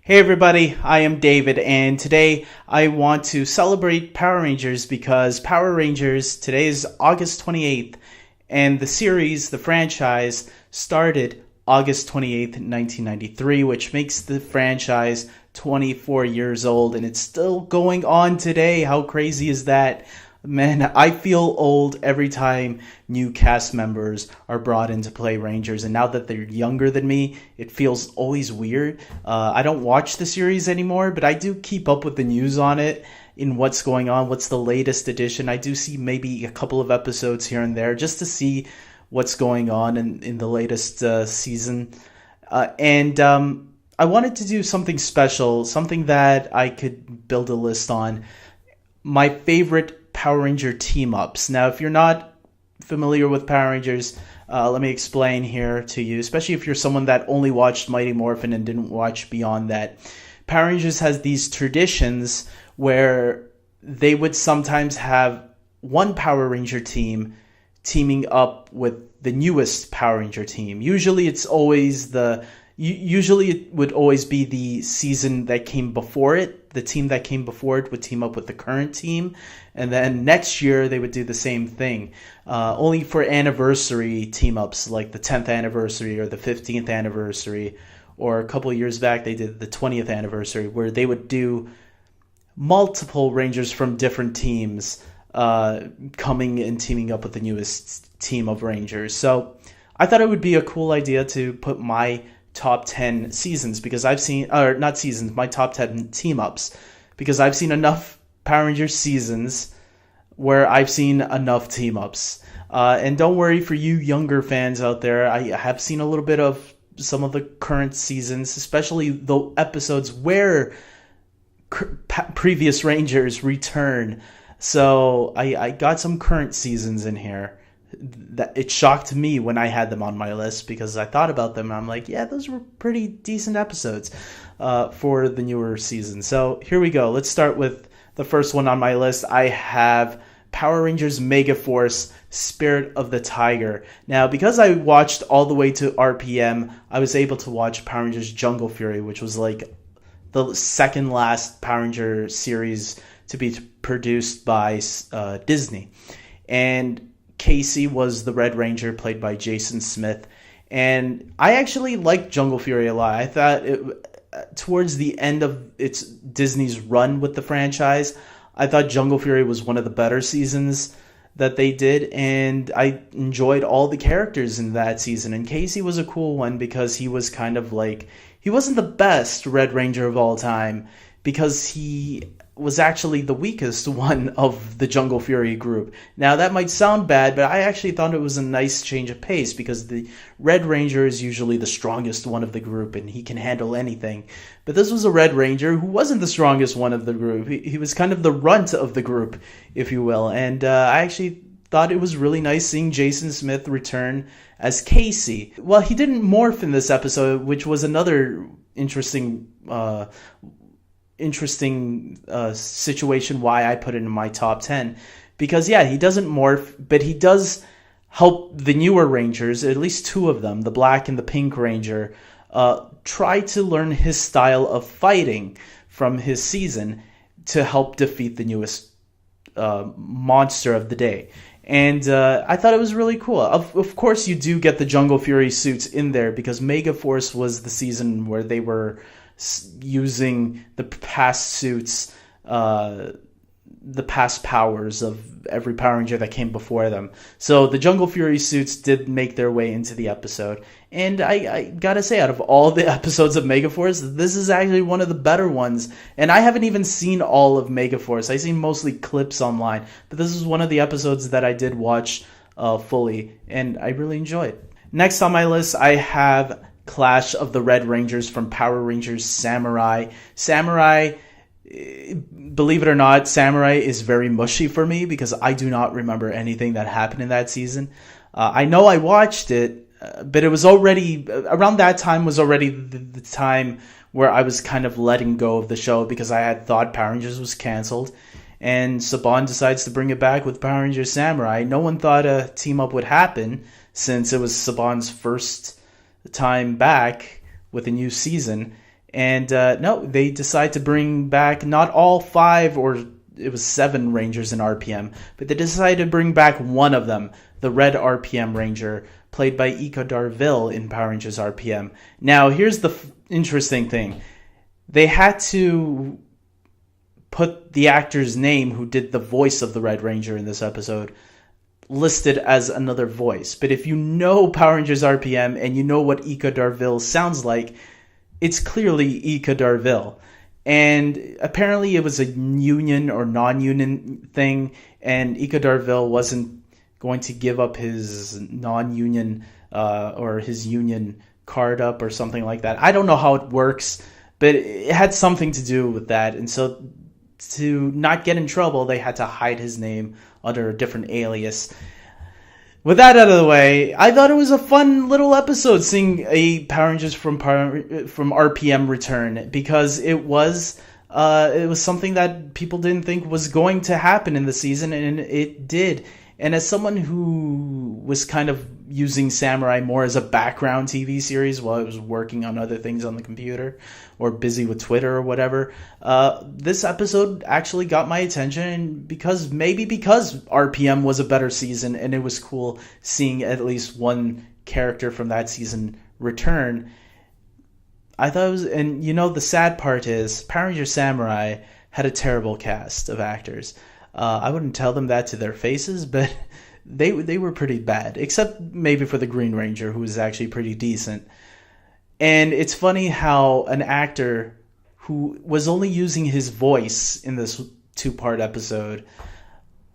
Hey everybody, I am David, and today I want to celebrate Power Rangers because Power Rangers, today is August 28th, and the series, the franchise, started August 28th, 1993, which makes the franchise 24 years old, and it's still going on today. How crazy is that? Man, I feel old every time new cast members are brought in to play Rangers, and now that they're younger than me, it feels always weird. I don't watch the series anymore, but I do keep up with the news on it, in what's going on, what's the latest edition. I do see maybe a couple of episodes here and there just to see what's going on in the latest season. And I wanted to do something special, something that I could build a list on. My favorite Power Ranger team-ups. Now, if you're not familiar with Power Rangers, let me explain here to you, especially if you're someone that only watched Mighty Morphin and didn't watch beyond that. Power Rangers has these traditions where they would sometimes have one Power Ranger team teaming up with the newest Power Ranger team. Usually it would always be the season that came before it. The team that came before it would team up with the current team. And then next year they would do the same thing. Only for anniversary team-ups, like the 10th anniversary or the 15th anniversary. Or a couple of years back they did the 20th anniversary, where they would do multiple Rangers from different teams coming and teaming up with the newest team of Rangers. So I thought it would be a cool idea to put my top 10 seasons, because I've seen, or not seasons, my top 10 team-ups, because I've seen enough Power Rangers seasons where I've seen enough team-ups. And don't worry, for you younger fans out there, I have seen a little bit of some of the current seasons, especially the episodes where previous Rangers return. So I got some current seasons in here. That it shocked me when I had them on my list, because I thought about them and I'm like, yeah, those were pretty decent episodes for the newer season. So here we go. Let's start with the first one on my list. I have Power Rangers Mega Force Spirit of the Tiger. Now, because I watched all the way to RPM, I was able to watch Power Rangers Jungle Fury, which was like the second last Power Ranger series to be produced by Disney. And Casey was the Red Ranger, played by Jason Smith. And I actually liked Jungle Fury a lot. I thought towards the end of Disney's run with the franchise, I thought Jungle Fury was one of the better seasons that they did, and I enjoyed all the characters in that season. And Casey was a cool one because he was kind of like, he wasn't the best Red Ranger of all time, because he was actually the weakest one of the Jungle Fury group. Now, that might sound bad, but I actually thought it was a nice change of pace, because the Red Ranger is usually the strongest one of the group, and he can handle anything. But this was a Red Ranger who wasn't the strongest one of the group. He was kind of the runt of the group, if you will. And I actually thought it was really nice seeing Jason Smith return as Casey. Well, he didn't morph in this episode, which was another interesting situation why I put it in my top 10, because yeah, he doesn't morph, but he does help the newer Rangers, at least two of them, the Black and the Pink Ranger, try to learn his style of fighting from his season to help defeat the newest monster of the day. And I thought it was really cool. Of course, you do get the Jungle Fury suits in there, because Mega Force was the season where they were using the past suits, the past powers of every Power Ranger that came before them. So the Jungle Fury suits did make their way into the episode. And I gotta say, out of all the episodes of Mega Force, this is actually one of the better ones. And I haven't even seen all of Mega Force. I've seen mostly clips online. But this is one of the episodes that I did watch fully, and I really enjoyed it. Next on my list, I have Clash of the Red Rangers from Power Rangers Samurai. Samurai, believe it or not, Samurai is very mushy for me, because I do not remember anything that happened in that season. I know I watched it, but it was already, around that time was already the time where I was kind of letting go of the show, because I had thought Power Rangers was canceled. And Saban decides to bring it back with Power Rangers Samurai. No one thought a team-up would happen, since it was Saban's first time back with a new season. And no, they decide to bring back not all 5, or it was 7 Rangers in RPM, but they decided to bring back one of them, the Red RPM Ranger, played by Ika Darville in Power Rangers RPM. Now, here's the interesting thing. They had to put the actor's name who did the voice of the Red Ranger in this episode listed as another voice. But if you know Power Rangers RPM and you know what Ika Darville sounds like, it's clearly Ika Darville. And apparently it was a union or non-union thing, and Ika Darville wasn't going to give up his non-union or his union card up or something like that. I don't know how it works, but it had something to do with that. And so to not get in trouble, they had to hide his name under a different alias. With that out of the way, I thought it was a fun little episode seeing a Power Rangers from RPM return, because it was something that people didn't think was going to happen in the season, and it did. And as someone who was kind of using Samurai more as a background TV series while I was working on other things on the computer or busy with Twitter or whatever, this episode actually got my attention because RPM was a better season, and it was cool seeing at least one character from that season return. I thought it was, and the sad part is Power Rangers Samurai had a terrible cast of actors. I wouldn't tell them that to their faces, but they were pretty bad, except maybe for the Green Ranger, who was actually pretty decent. And it's funny how an actor who was only using his voice in this 2-part episode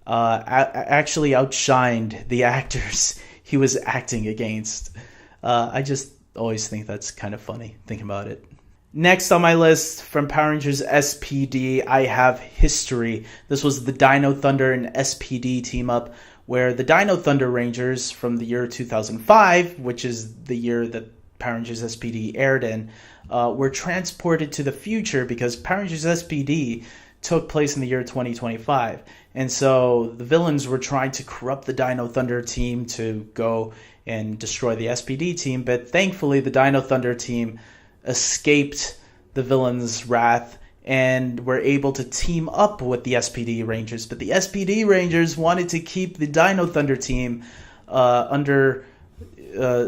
actually outshined the actors he was acting against. I just always think that's kind of funny, thinking about it. Next on my list from Power Rangers SPD, I have History. This was the Dino Thunder and SPD team-up, where the Dino Thunder Rangers from the year 2005, which is the year that Power Rangers SPD aired in, were transported to the future because Power Rangers SPD took place in the year 2025. And so the villains were trying to corrupt the Dino Thunder team to go and destroy the SPD team, but thankfully the Dino Thunder team escaped the villains' wrath and were able to team up with the SPD Rangers. But the SPD Rangers wanted to keep the Dino Thunder team under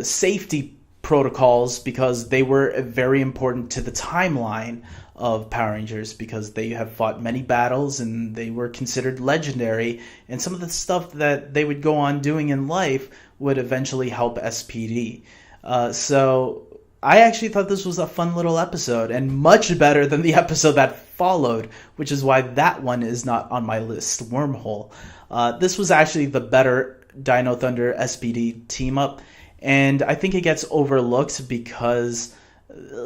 safety protocols because they were very important to the timeline of Power Rangers, because they have fought many battles and they were considered legendary, and some of the stuff that they would go on doing in life would eventually help SPD. So I actually thought this was a fun little episode, and much better than the episode that followed, which is why that one is not on my list, Wormhole. This was actually the better Dino Thunder SPD team-up, and I think it gets overlooked because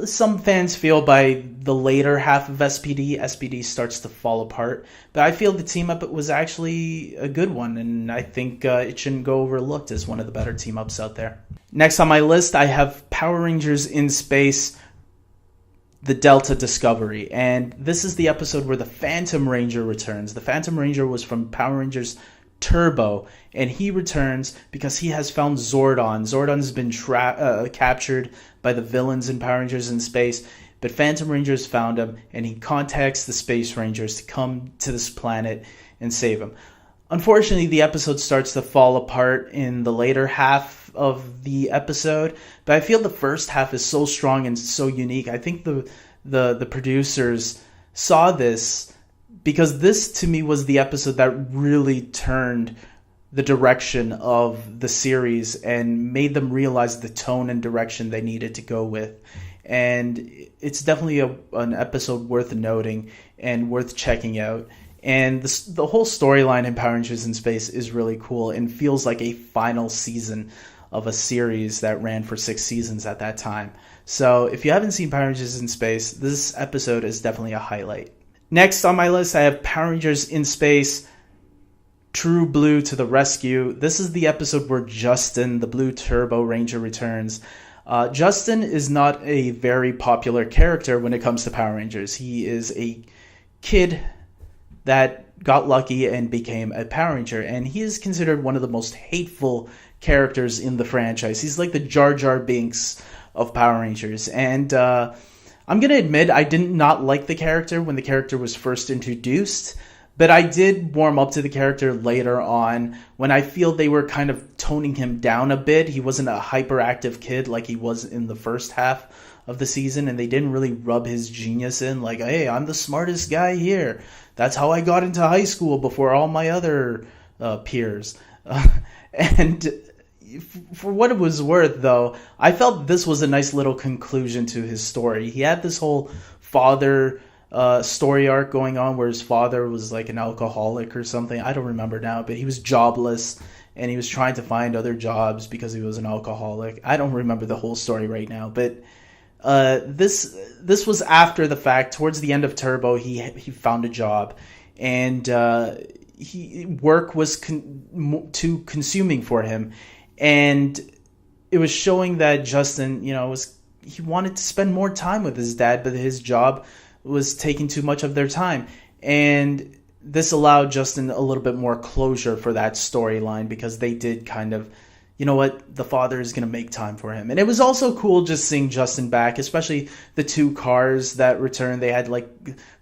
some fans feel by the later half of SPD starts to fall apart. But I feel the team-up was actually a good one, and I think it shouldn't go overlooked as one of the better team-ups out there. Next on my list, I have Power Rangers in Space, the Delta Discovery. And this is the episode where the Phantom Ranger returns. The Phantom Ranger was from Power Rangers Turbo, and he returns because he has found Zordon. Zordon has been captured by the villains in Power Rangers in Space, but Phantom Rangers found him, and he contacts the Space Rangers to come to this planet and save him. Unfortunately, the episode starts to fall apart in the later half of the episode, but I feel the first half is so strong and so unique. I think the producers saw this, because this to me was the episode that really turned the direction of the series and made them realize the tone and direction they needed to go with. And it's definitely an episode worth noting and worth checking out. And the whole storyline in Power Rangers in Space is really cool and feels like a final season of a series that ran for 6 seasons at that time. So if you haven't seen Power Rangers in Space, this episode is definitely a highlight. Next on my list, I have Power Rangers in Space, True Blue to the Rescue. This is the episode where Justin, the Blue Turbo Ranger, returns. Justin is not a very popular character when it comes to Power Rangers. He is a kid that got lucky and became a Power Ranger, and he is considered one of the most hateful characters in the franchise. He's like the Jar Jar Binks of Power Rangers, and I'm going to admit I did not like the character when the character was first introduced, but I did warm up to the character later on when I feel they were kind of toning him down a bit. He wasn't a hyperactive kid like he was in the first half of the season, and they didn't really rub his genius in like, hey, I'm the smartest guy here. That's how I got into high school before all my other peers. And for what it was worth, though, I felt this was a nice little conclusion to his story. He had this whole father story arc going on where his father was like an alcoholic or something. I don't remember now, but he was jobless and he was trying to find other jobs because he was an alcoholic. I don't remember the whole story right now, but this was after the fact. Towards the end of Turbo, he found a job, and work was too consuming for him, and it was showing that Justin, he wanted to spend more time with his dad, but his job was taking too much of their time. And this allowed Justin a little bit more closure for that storyline, because they did kind of, the father is going to make time for him. And it was also cool just seeing Justin back, especially the two cars that returned. They had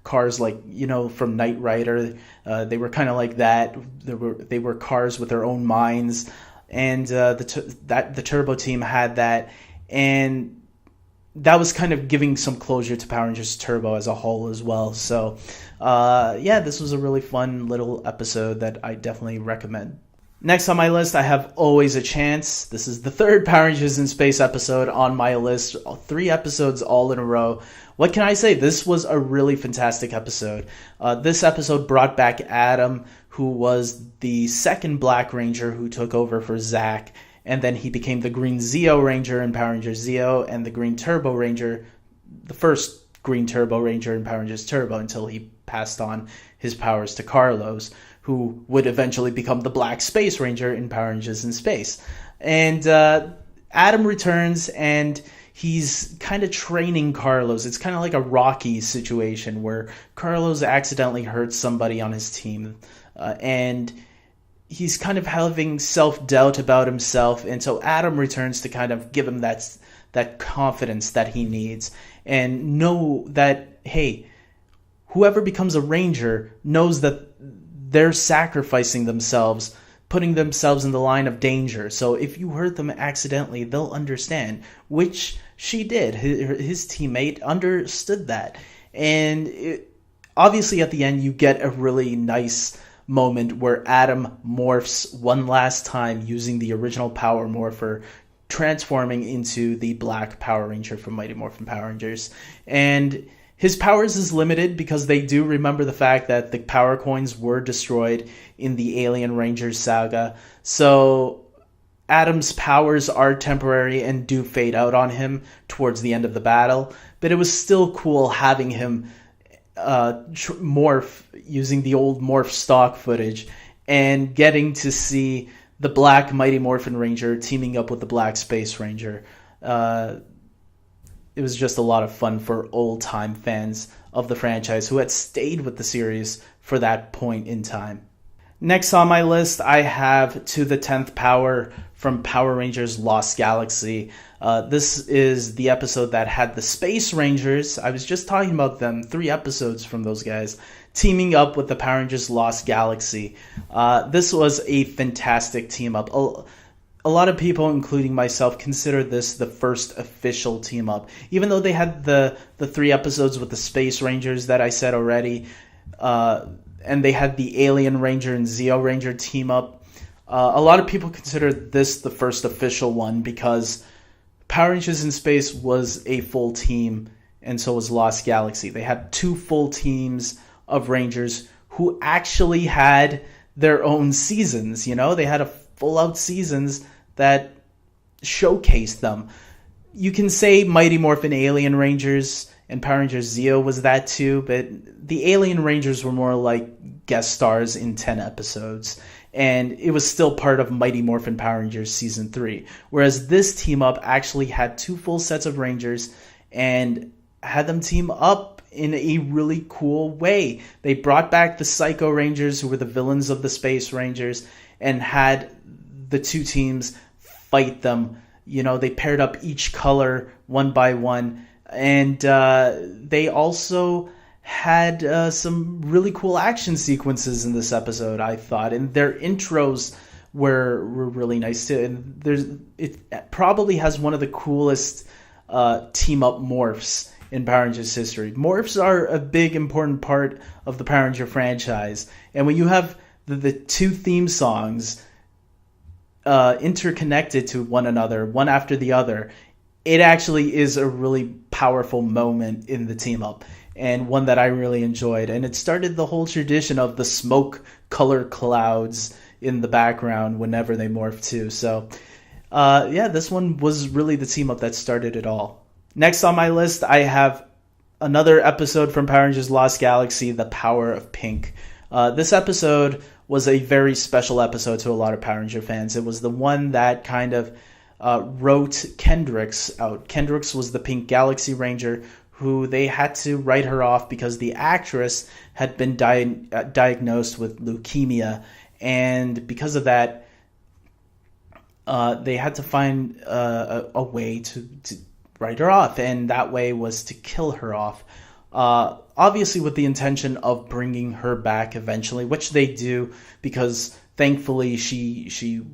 cars from Knight Rider. They were kind of like that. They were cars with their own minds. And the Turbo team had that. And that was kind of giving some closure to Power Rangers Turbo as a whole as well. So, this was a really fun little episode that I definitely recommend. Next on my list, I have Always a Chance. This is the third Power Rangers in Space episode on my list. 3 episodes all in a row. What can I say? This was a really fantastic episode. This episode brought back Adam, who was the second Black Ranger who took over for Zach. And then he became the Green Zeo Ranger in Power Rangers Zeo, and the Green Turbo Ranger, the first Green Turbo Ranger in Power Rangers Turbo, until he passed on his powers to Carlos, who would eventually become the Black Space Ranger in Power Rangers in Space. And Adam returns, and he's kind of training Carlos. It's kind of like a Rocky situation where Carlos accidentally hurts somebody on his team, and he's kind of having self-doubt about himself, and so Adam returns to kind of give him that confidence that he needs, and know that, hey, whoever becomes a ranger knows that they're sacrificing themselves, putting themselves in the line of danger. So if you hurt them accidentally, they'll understand, which she did. His teammate understood that. And obviously at the end, you get a really nice moment where Adam morphs one last time using the original Power Morpher, transforming into the Black Power Ranger from Mighty Morphin Power Rangers. And his powers is limited because they do remember the fact that the power coins were destroyed in the Alien Rangers saga. So Adam's powers are temporary and do fade out on him towards the end of the battle. But it was still cool having him morph using the old morph stock footage and getting to see the Black Mighty Morphin Ranger teaming up with the Black Space Ranger. It was just a lot of fun for old-time fans of the franchise who had stayed with the series for that point in time. Next on my list, I have To the 10th Power from Power Rangers Lost Galaxy. This is the episode that had the Space Rangers, I was just talking about them, 3 episodes from those guys, teaming up with the Power Rangers Lost Galaxy. This was a fantastic team-up. A lot of people, including myself, consider this the first official team-up. Even though they had the 3 episodes with the Space Rangers that I said already, and they had the Alien Ranger and Zeo Ranger team-up, a lot of people consider this the first official one because Power Rangers in Space was a full team, and so was Lost Galaxy. They had 2 full teams of Rangers who actually had their own seasons. They had a full-out seasons that showcased them. You can say Mighty Morphin Alien Rangers and Power Rangers Zeo was that too, but the Alien Rangers were more like guest stars in 10 episodes, and it was still part of Mighty Morphin Power Rangers Season 3, whereas this team-up actually had 2 full sets of Rangers and had them team up in a really cool way. They brought back the Psycho Rangers, who were the villains of the Space Rangers, and had the 2 teams fight them. They paired up each color one by one, And they also had some really cool action sequences in this episode, I thought, and their intros were really nice too. And it probably has one of the coolest team up morphs in Power Rangers history. Morphs are a big important part of the Power Ranger franchise, and when you have the two theme songs interconnected to one another, one after the other, it actually is a really powerful moment in the team up, and one that I really enjoyed. And it started the whole tradition of the smoke color clouds in the background whenever they morph too. So this one was really the team up that started it all. Next on my list, I have another episode from Power Rangers Lost Galaxy, The Power of Pink. This episode was a very special episode to a lot of Power Ranger fans. It was the one that kind of wrote Kendrix out. Kendrix was the Pink Galaxy Ranger who they had to write her off because the actress had been diagnosed with leukemia. And because of that, they had to find a way to write her off. And that way was to kill her off. Obviously with the intention of bringing her back eventually, which they do, because thankfully she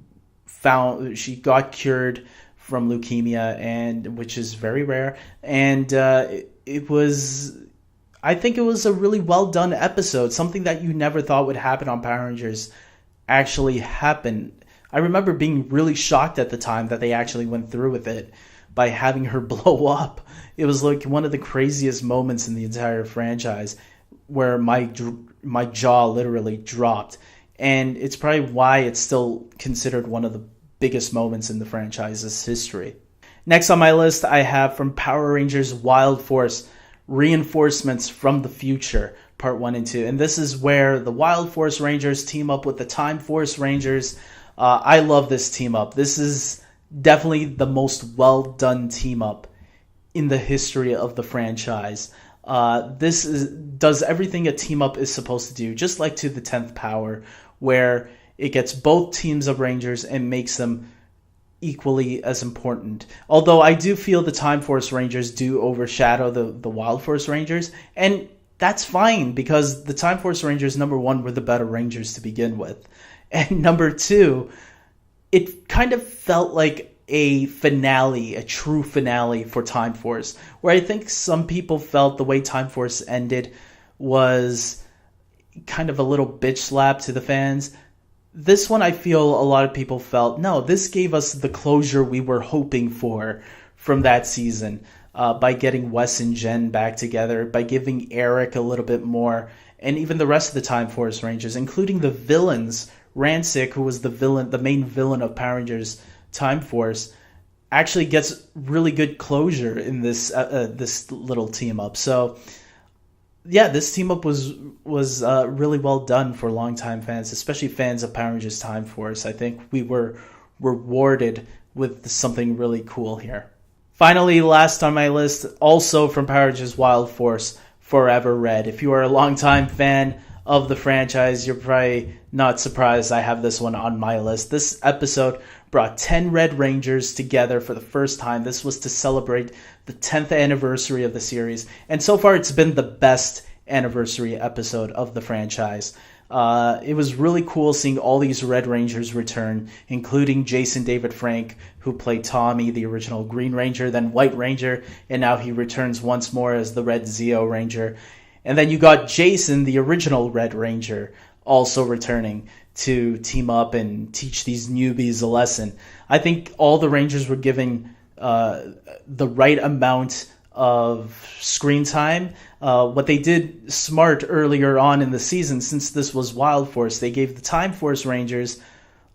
got cured from leukemia, and which is very rare. And I think it was a really well done episode. Something that you never thought would happen on Power Rangers actually happened. I remember being really shocked at the time that they actually went through with it by having her blow up. It was like one of the craziest moments in the entire franchise, where my jaw literally dropped. And it's probably why it's still considered one of the biggest moments in the franchise's history. Next on my list, I have from Power Rangers Wild Force, Reinforcements from the Future, Part 1 and 2. And this is where the Wild Force Rangers team up with the Time Force Rangers. I love this team up. This is definitely the most well-done team up in the history of the franchise. This does everything a team up is supposed to do, just like to the 10th Power, where it gets both teams of Rangers and makes them equally as important. Although I do feel the Time Force Rangers do overshadow the Wild Force Rangers, and that's fine, because the Time Force Rangers, number one, were the better Rangers to begin with. And number two, it kind of felt like a finale, a true finale for Time Force, where I think some people felt the way Time Force ended was kind of a little bitch slap to the fans. This one, I feel a lot of people felt, no, this gave us the closure we were hoping for from that season, by getting Wes and Jen back together, by giving Eric a little bit more, and even the rest of the Time Force Rangers, including the villains. Rancic, who was the main villain of Power Rangers Time Force, actually gets really good closure in this little team up. So yeah, this team up was really well done for longtime fans, especially fans of Power Rangers Time Force. I think we were rewarded with something really cool here. Finally, last on my list, also from Power Rangers Wild Force, Forever Red. If you are a longtime fan of the franchise, you're probably not surprised I have this one on my list. This episode brought 10 Red Rangers together for the first time. This was to celebrate the 10th anniversary of the series, and so far it's been the best anniversary episode of the franchise. It was really cool seeing all these Red Rangers return, including Jason David Frank, who played Tommy, the original Green Ranger, then White Ranger, and now he returns once more as the Red Zeo Ranger. And then you got Jason, the original Red Ranger, also returning to team up and teach these newbies a lesson. I think all the Rangers were given the right amount of screen time. What they did smart earlier on in the season, since this was Wild Force, they gave the Time Force Rangers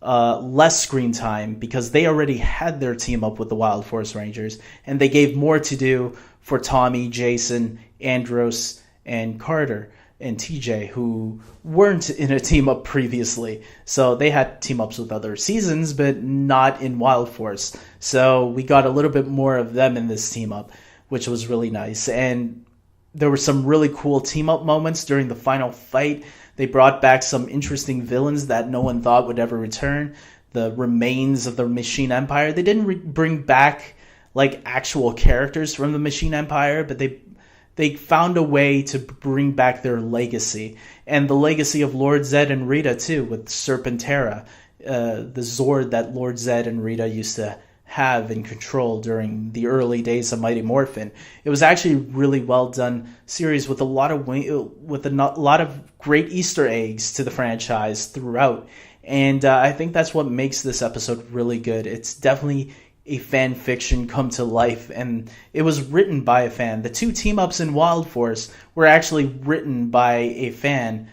less screen time because they already had their team up with the Wild Force Rangers, and they gave more to do for Tommy, Jason, Andros, and Carter and TJ, who weren't in a team up previously. So they had team ups with other seasons, but not in Wild Force. So we got a little bit more of them in this team up, which was really nice. And there were some really cool team up moments during the final fight. They brought back some interesting villains that no one thought would ever return. The remains of the Machine Empire. They didn't bring back like actual characters from the Machine Empire, but they found a way to bring back their legacy, and the legacy of Lord Zed and Rita too, with Serpentera, the Zord that Lord Zed and Rita used to have and control during the early days of Mighty Morphin. It was actually a really well done series with a lot of great Easter eggs to the franchise throughout, and I think that's what makes this episode really good. It's definitely a fan fiction come to life, and it was written by a fan. The 2 team-ups in Wild Force were actually written by a fan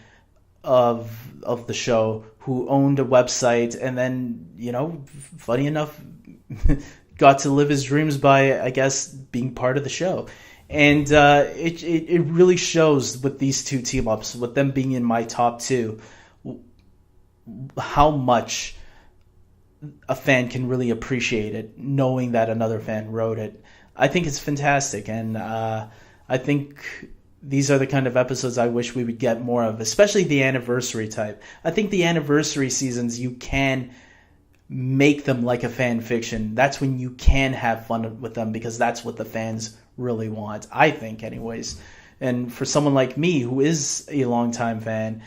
of the show who owned a website, and then, funny enough, got to live his dreams by, I guess, being part of the show. And it really shows with these 2 team-ups, with them being in my top 2, how much a fan can really appreciate it, knowing that another fan wrote it. I think it's fantastic, and I think these are the kind of episodes I wish we would get more of, especially the anniversary type. I think the anniversary seasons, you can make them like a fan fiction. That's when you can have fun with them, because that's what the fans really want, I think anyways. And for someone like me, who is a longtime fan,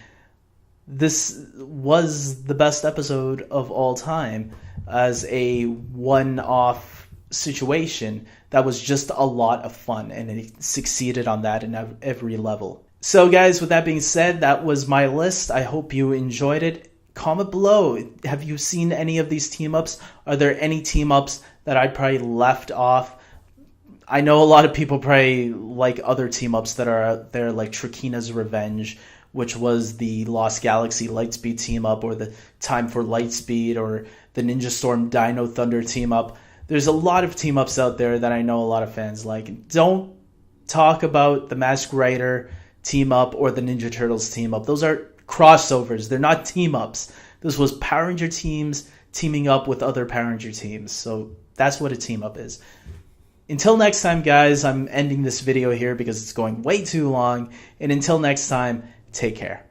this was the best episode of all time as a one-off situation that was just a lot of fun, and it succeeded on that in every level. So guys, with that being said, that was my list. I hope you enjoyed it. Comment below, have you seen any of these team-ups? Are there any team-ups that I probably left off? I know a lot of people probably like other team-ups that are out there, like Trakina's Revenge, which was the Lost Galaxy Lightspeed team-up, or the Time for Lightspeed, or the Ninja Storm Dino Thunder team-up. There's a lot of team-ups out there that I know a lot of fans like. Don't talk about the Masked Rider team-up or the Ninja Turtles team-up. Those are crossovers. They're not team-ups. This was Power Ranger teams teaming up with other Power Ranger teams. So that's what a team-up is. Until next time, guys, I'm ending this video here because it's going way too long. And until next time, take care.